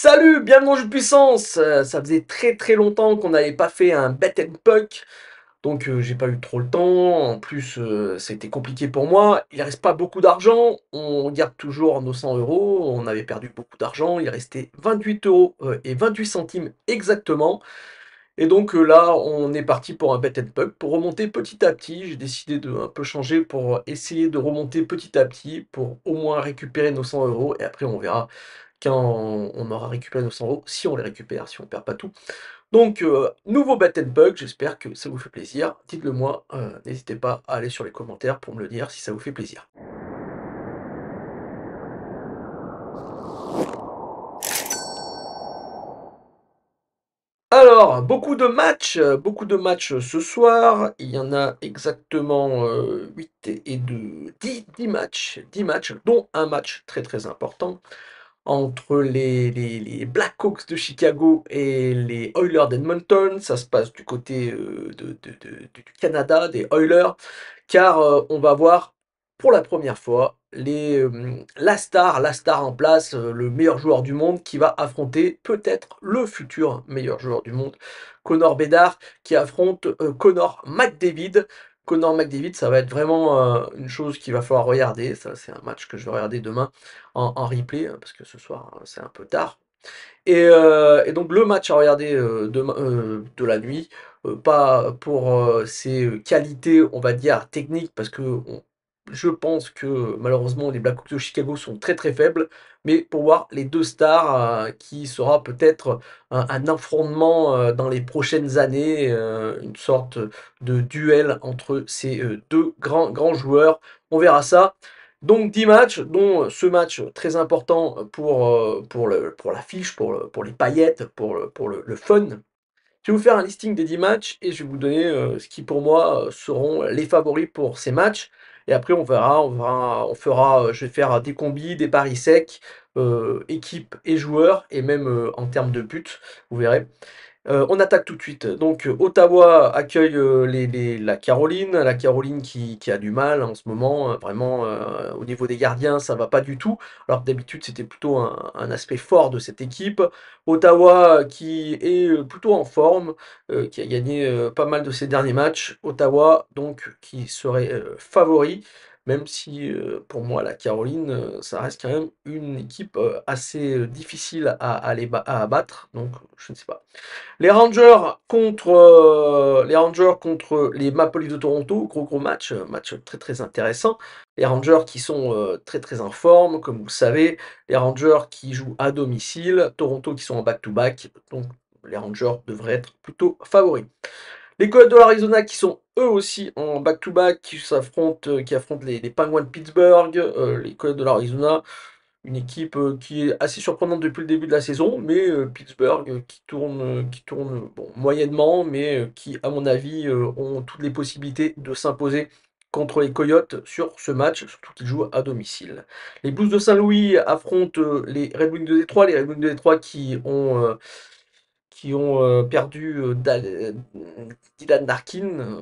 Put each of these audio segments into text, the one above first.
Salut, bienvenue dans Jeu de Puissance. Ça faisait très longtemps qu'on n'avait pas fait un Bet and Puck, donc j'ai pas eu trop le temps. En plus, ça a été compliqué pour moi. Il reste pas beaucoup d'argent. On garde toujours nos 100 euros. On avait perdu beaucoup d'argent. Il restait 28 euros et 28 centimes exactement. Et donc là, on est parti pour un Bet and Puck pour remonter petit à petit. J'ai décidé de un peu changer pour essayer de remonter petit à petit pour au moins récupérer nos 100 euros et après on verra quand on aura récupéré nos 100 euros, si on les récupère, si on perd pas tout. Donc, nouveau Bet and Bug, j'espère que ça vous fait plaisir. Dites-le moi, n'hésitez pas à aller sur les commentaires pour me le dire si ça vous fait plaisir. Alors, beaucoup de matchs ce soir. Il y en a exactement 8 et 2, 10 matchs, dont un match très important entre les Blackhawks de Chicago et les Oilers d'Edmonton. Ça se passe du côté du Canada, des Oilers, car on va voir pour la première fois la star en place, le meilleur joueur du monde qui va affronter peut-être le futur meilleur joueur du monde, Connor Bedard, qui affronte Connor McDavid. Connor McDavid, ça va être vraiment une chose qu'il va falloir regarder. Ça, c'est un match que je vais regarder demain en replay, parce que ce soir, c'est un peu tard. Et donc le match à regarder demain, de la nuit, pas pour ses qualités, on va dire, techniques, parce que je pense que malheureusement les Blackhawks de Chicago sont très faibles, mais pour voir les deux stars qui sera peut-être un affrontement dans les prochaines années, une sorte de duel entre ces deux grands joueurs. On verra ça. Donc 10 matchs, dont ce match très important pour l'affiche, pour les paillettes, pour le fun. Je vais vous faire un listing des 10 matchs et je vais vous donner ce qui pour moi seront les favoris pour ces matchs. Et après on fera, je vais faire des combis, des paris secs, équipe et joueurs, et même en termes de buts, vous verrez. On attaque tout de suite. Donc, Ottawa accueille la Caroline qui a du mal en ce moment. Vraiment, au niveau des gardiens, ça va pas du tout. Alors que d'habitude, c'était plutôt un aspect fort de cette équipe. Ottawa qui est plutôt en forme, qui a gagné pas mal de ses derniers matchs. Ottawa, donc, qui serait favori. Même si pour moi, la Caroline, ça reste quand même une équipe assez difficile à abattre. Donc, je ne sais pas. Les Rangers contre les Maple Leafs de Toronto, gros match, match très intéressant. Les Rangers qui sont très en forme, comme vous le savez. Les Rangers qui jouent à domicile. Toronto qui sont en back-to-back. Donc les Rangers devraient être plutôt favoris. Les Coyotes de l'Arizona qui sont eux aussi en back-to-back, qui affrontent les Penguins de Pittsburgh. Les Coyotes de l'Arizona, une équipe qui est assez surprenante depuis le début de la saison, mais Pittsburgh qui tourne bon, moyennement, mais qui, à mon avis, ont toutes les possibilités de s'imposer contre les Coyotes sur ce match, surtout qu'ils jouent à domicile. Les Blues de Saint-Louis affrontent les Red Wings de Détroit, les Red Wings de Détroit qui ont perdu Dylan Larkin.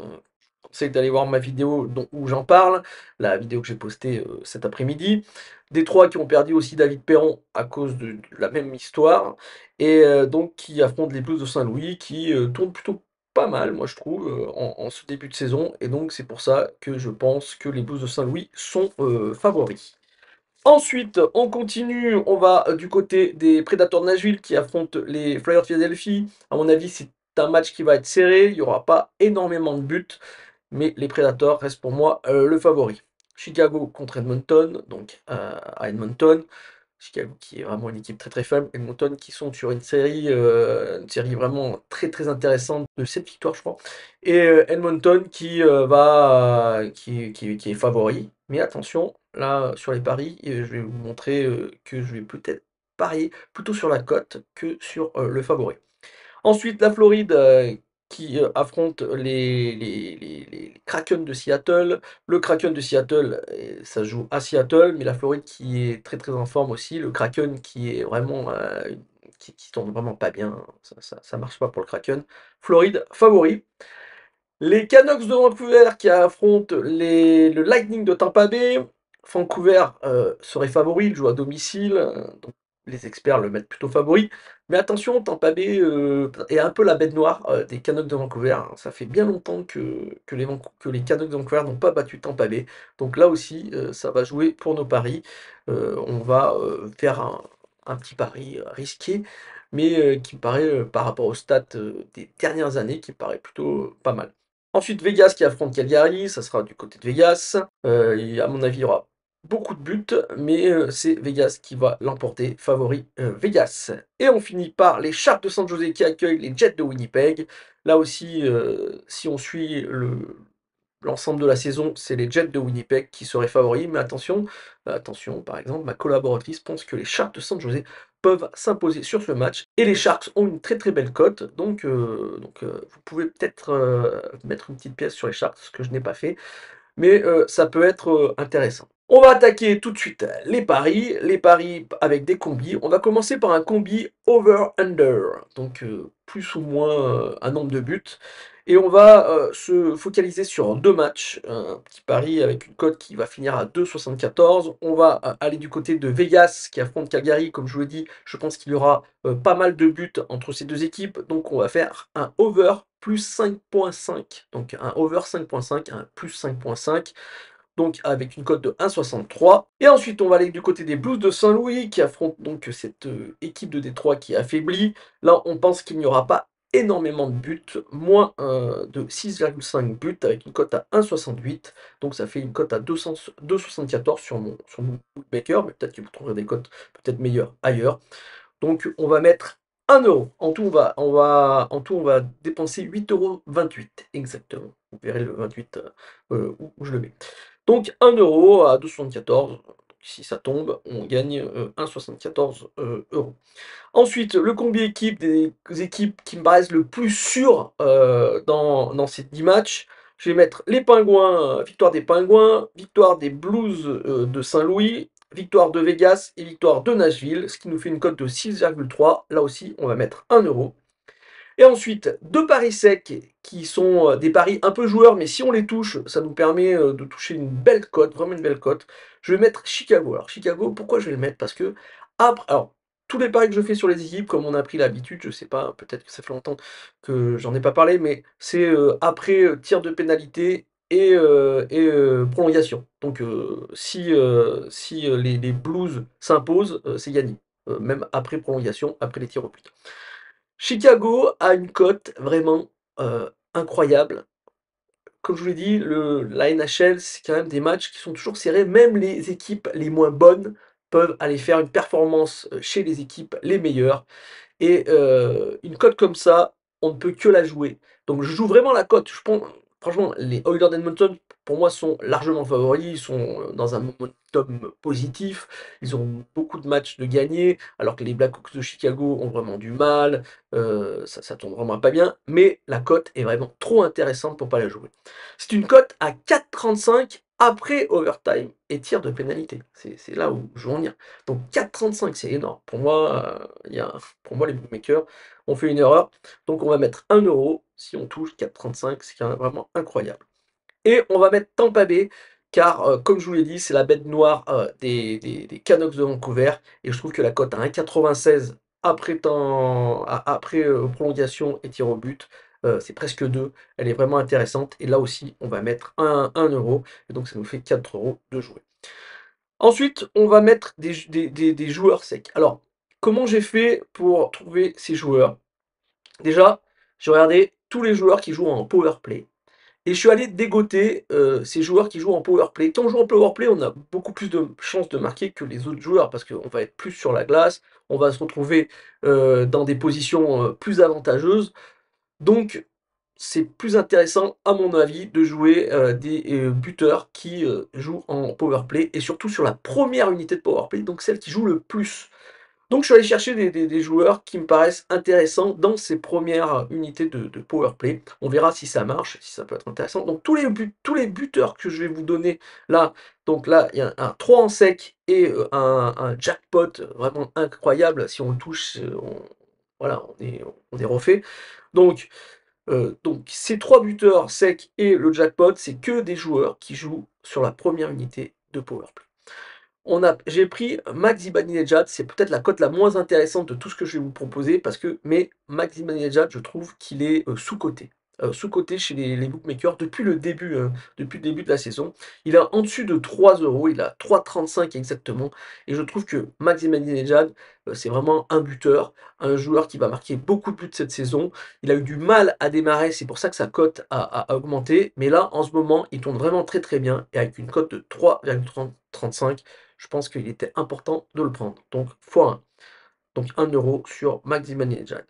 Conseille d'aller voir ma vidéo où j'en parle, la vidéo que j'ai postée cet après-midi. Détroit qui ont perdu aussi David Perron à cause de la même histoire, et donc qui affrontent les Blues de Saint-Louis qui tournent plutôt pas mal, moi je trouve, en ce début de saison, et donc c'est pour ça que je pense que les Blues de Saint-Louis sont favoris. Ensuite, on continue, on va du côté des Predators de Nashville qui affrontent les Flyers de Philadelphie. À mon avis, c'est un match qui va être serré, il n'y aura pas énormément de buts, mais les Predators restent pour moi le favori. Chicago contre Edmonton, donc à Edmonton. Chicago qui est vraiment une équipe très faible. Edmonton qui sont sur une série vraiment très intéressante de 7 victoires, je crois. Et Edmonton qui est favori. Mais attention, là, sur les paris, je vais vous montrer que je vais peut-être parier plutôt sur la cote que sur le favori. Ensuite, la Floride qui affronte les Kraken de Seattle. Le Kraken de Seattle, ça se joue à Seattle, mais la Floride qui est très en forme aussi. Le Kraken qui est vraiment qui tourne vraiment pas bien. Ça marche pas pour le Kraken. Floride favori. Les Canucks de Vancouver qui affrontent le Lightning de Tampa Bay. Vancouver serait favori, il joue à domicile. Donc les experts le mettent plutôt favori. Mais attention, Tampa Bay, est un peu la bête noire, des Canucks de Vancouver, hein. Ça fait bien longtemps que les Canucks de Vancouver n'ont pas battu Tampa Bay. Donc là aussi, ça va jouer pour nos paris. On va, faire un petit pari, risqué, mais qui me paraît, par rapport aux stats, des dernières années, qui me paraît plutôt pas mal. Ensuite, Vegas qui affronte Calgary, ça sera du côté de Vegas. Et à mon avis, il y aura beaucoup de buts, mais c'est Vegas qui va l'emporter, favori, Vegas. Et on finit par les Sharks de San José qui accueillent les Jets de Winnipeg. Là aussi, si on suit l'ensemble de la saison, c'est les Jets de Winnipeg qui seraient favoris, mais attention, par exemple, ma collaboratrice pense que les Sharks de San José peuvent s'imposer sur ce match et les Sharks ont une très, très belle cote, donc vous pouvez peut-être, mettre une petite pièce sur les Sharks, ce que je n'ai pas fait, mais ça peut être, intéressant. On va attaquer tout de suite les paris avec des combis. On va commencer par un combi over-under, donc plus ou moins, un nombre de buts et on va, se focaliser sur 2 matchs, un petit pari avec une cote qui va finir à 2,74. On va, aller du côté de Vegas qui affronte Calgary. Comme je vous l'ai dit, je pense qu'il y aura, pas mal de buts entre ces 2 équipes, donc on va faire un over plus 5,5. Donc un over 5,5, un plus 5,5, donc avec une cote de 1,63. Et ensuite, on va aller du côté des Blues de Saint-Louis qui affrontent donc cette équipe de Détroit qui est affaiblie. Là, on pense qu'il n'y aura pas énormément de buts, moins de 6,5 buts avec une cote à 1,68. Donc ça fait une cote à 2,74 sur mon bookmaker, mais peut-être que vous trouverez des cotes peut-être meilleures ailleurs. Donc on va mettre 1 €. En tout, on va dépenser 8,28 € exactement. Vous verrez le 28 où je le mets. Donc 1 € à 2,74 €. Si ça tombe, on gagne 1,74 €. Ensuite, le combi équipe des équipes qui me paraissent le plus sûres dans ces 10 matchs. Je vais mettre les Pingouins, victoire des Pingouins, victoire des Blues de Saint-Louis, victoire de Vegas et victoire de Nashville, ce qui nous fait une cote de 6,3. Là aussi, on va mettre 1 €. Et ensuite, 2 paris secs qui sont, des paris un peu joueurs, mais si on les touche, ça nous permet, de toucher une belle cote, vraiment une belle cote. Je vais mettre Chicago. Alors Chicago, pourquoi je vais le mettre? Parce qu'après alors, tous les paris que je fais sur les équipes, comme on a pris l'habitude, je sais pas, peut-être que ça fait longtemps que j'en ai pas parlé, mais c'est, après, tir de pénalité et prolongation. Donc si les Blues s'imposent, c'est gagné, même après prolongation, après les tirs au but. Chicago a une cote vraiment, incroyable. Comme je vous l'ai dit, la NHL, c'est quand même des matchs qui sont toujours serrés. Même les équipes les moins bonnes peuvent aller faire une performance, chez les équipes les meilleures. Et une cote comme ça, on ne peut que la jouer. Donc je joue vraiment la cote. Je pense franchement, les Oilers d'Edmonton, pour moi, sont largement favoris. Ils sont, dans un momentum positif. Ils ont beaucoup de matchs de gagnés, alors que les Blackhawks de Chicago ont vraiment du mal. Ça tourne vraiment pas bien, mais la cote est vraiment trop intéressante pour pas la jouer. C'est une cote à 4,35 après overtime et tir de pénalité. C'est là où je veux en venir. Donc 4,35, c'est énorme. Pour moi, les bookmakers ont fait une erreur. Donc on va mettre 1 € si on touche 4,35, c'est quand même vraiment incroyable. Et on va mettre Tampa Bay, car comme je vous l'ai dit, c'est la bête noire des Canucks de Vancouver. Et je trouve que la cote à 1,96 après prolongation et tir au but, c'est presque 2. Elle est vraiment intéressante. Et là aussi, on va mettre 1 €. Et donc ça nous fait 4 € de jouer. Ensuite, on va mettre des joueurs secs. Alors, comment j'ai fait pour trouver ces joueurs? Déjà, j'ai regardé tous les joueurs qui jouent en power play et je suis allé dégoter, ces joueurs qui jouent en power play. Quand on joue en power play, on a beaucoup plus de chances de marquer que les autres joueurs parce qu'on va être plus sur la glace, on va se retrouver, dans des positions, plus avantageuses. Donc, c'est plus intéressant, à mon avis, de jouer, des, buteurs qui, jouent en power play et surtout sur la première unité de power play, donc celle qui joue le plus. Donc je suis allé chercher des joueurs qui me paraissent intéressants dans ces premières unités de power play. On verra si ça marche, si ça peut être intéressant. Donc tous les buteurs que je vais vous donner là, donc là, il y a un 3 en sec et un jackpot vraiment incroyable. Si on le touche, voilà, on est refait. Donc donc ces 3 buteurs secs et le jackpot, c'est que des joueurs qui jouent sur la première unité de power play. J'ai pris Max Zibanejad, c'est peut-être la cote la moins intéressante de tout ce que je vais vous proposer parce que mais Max Zibanejad, je trouve qu'il est, sous-coté. Sous-coté chez les bookmakers depuis le début de la saison. Il est en dessus de 3 €, il a 3,35 exactement et je trouve que Max Zibanejad, c'est vraiment un buteur, un joueur qui va marquer beaucoup de buts cette saison. Il a eu du mal à démarrer, c'est pour ça que sa cote a augmenté, mais là, en ce moment, il tourne vraiment très, très bien et avec une cote de 3,35, je pense qu'il était important de le prendre. Donc x1, donc 1 € sur Max Zibanejad.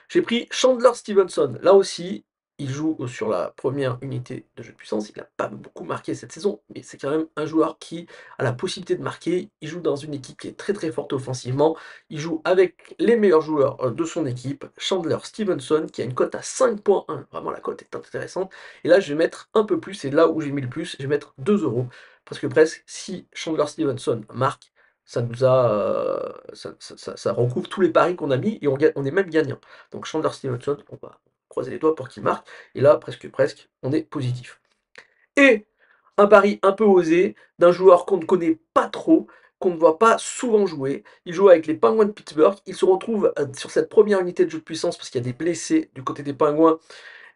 J'ai pris Chandler Stevenson. Là aussi, il joue sur la première unité de jeu de puissance. Il n'a pas beaucoup marqué cette saison, mais c'est quand même un joueur qui a la possibilité de marquer. Il joue dans une équipe qui est très très forte offensivement. Il joue avec les meilleurs joueurs de son équipe. Chandler Stevenson, qui a une cote à 5,1. Vraiment, la cote est intéressante. Et là, je vais mettre un peu plus. C'est là où j'ai mis le plus. Je vais mettre 2 €. Parce que presque, si Chandler Stevenson marque, ça nous a, ça recouvre tous les paris qu'on a mis et on est même gagnant. Donc Chandler Stevenson, on va croiser les doigts pour qu'il marque. Et là, presque, on est positif. Et un pari un peu osé d'un joueur qu'on ne connaît pas trop, qu'on ne voit pas souvent jouer. Il joue avec les Penguins de Pittsburgh. Il se retrouve sur cette première unité de jeu de puissance parce qu'il y a des blessés du côté des Penguins.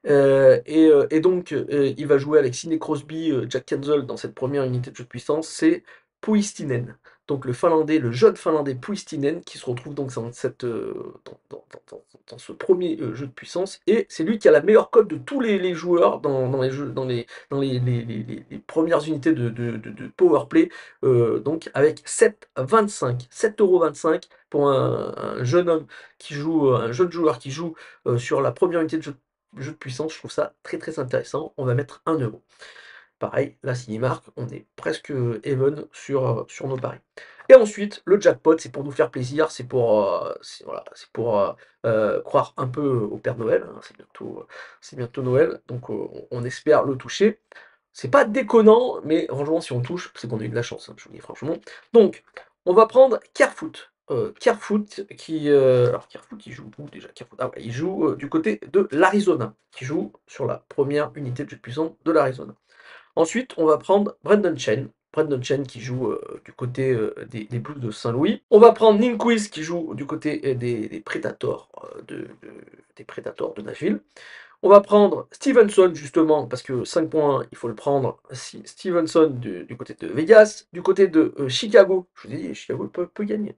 Et donc, il va jouer avec Sidney Crosby, Jack Cancel dans cette première unité de jeu de puissance, c'est Puistinen. Donc le Finlandais, le jeune Finlandais Puistinen qui se retrouve donc dans cette, dans ce premier jeu de puissance et c'est lui qui a la meilleure cote de tous les joueurs dans les jeux dans les premières unités de power play, donc avec 7,25, 7,25 € pour un jeune homme qui joue, un jeune joueur qui joue, sur la première unité de jeu de puissance, je trouve ça très, très intéressant. On va mettre 1 €. Pareil, là, s'il marque, on est presque, even sur nos paris. Et ensuite, le jackpot, c'est pour nous faire plaisir, c'est pour, croire un peu au Père Noël, hein. C'est bientôt Noël, donc on espère le toucher. C'est pas déconnant, mais franchement, si on touche, c'est qu'on a eu de la chance, hein, je vous le dis franchement. Donc, on va prendre Kerfoot. Kerfoot qui, alors Kerfoot, il joue où déjà Kerfoot? Ah ouais, il joue, du côté de l'Arizona, qui joue sur la première unité de jeu de puissance de l'Arizona. Ensuite, on va prendre Brendan Chen. Brendan Chen qui joue, du côté, des Blues de Saint-Louis. On va prendre Lindquist qui joue du côté, des Predators, des Predators de Nashville. On va prendre Stevenson justement, parce que 5 points, il faut le prendre. Stevenson du côté de Vegas, du côté de Chicago, je vous ai dit, Chicago peut gagner.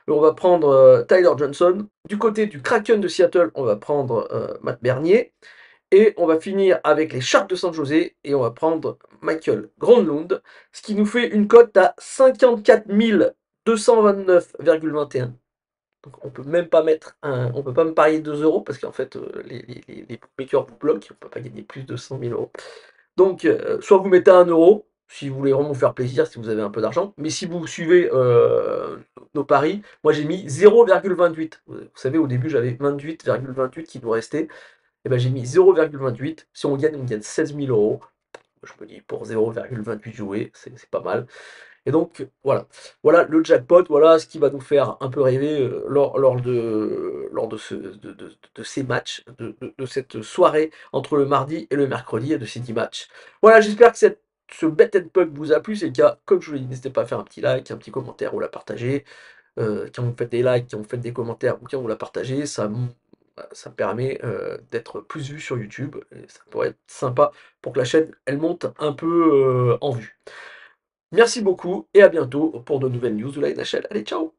On va prendre Tyler Johnson. Du côté du Kraken de Seattle, on va prendre Matt Bernier. Et on va finir avec les Sharks de San José et on va prendre Michael Gronlund, ce qui nous fait une cote à 54 229,21. Donc on peut même pas on peut pas me parier 2 € parce qu'en fait les bookmakers vous bloquent, on peut pas gagner plus de 100 000 €. Donc soit vous mettez 1 € si vous voulez vraiment vous faire plaisir, si vous avez un peu d'argent, mais si vous suivez nos paris, moi j'ai mis 0,28. Vous savez au début j'avais 28,28 qui nous restait, et ben j'ai mis 0,28. Si on gagne 16 000 €. Je me dis pour 0,28 joués, c'est pas mal. Et donc voilà, voilà le jackpot, voilà ce qui va nous faire un peu rêver lors de ces matchs, de cette soirée entre le mardi et le mercredi et de ces 10 matchs. Voilà, j'espère que ce Bet and Puck vous a plu. C'est le cas, comme je vous l'ai dit, n'hésitez pas à faire un petit like, un petit commentaire ou la partager. Quand vous faites des likes, quand vous faites des commentaires ou quand vous la partagez, ça me permet d'être plus vu sur YouTube et ça pourrait être sympa pour que la chaîne elle monte un peu en vue. Merci beaucoup et à bientôt pour de nouvelles news de la NHL. Allez, ciao!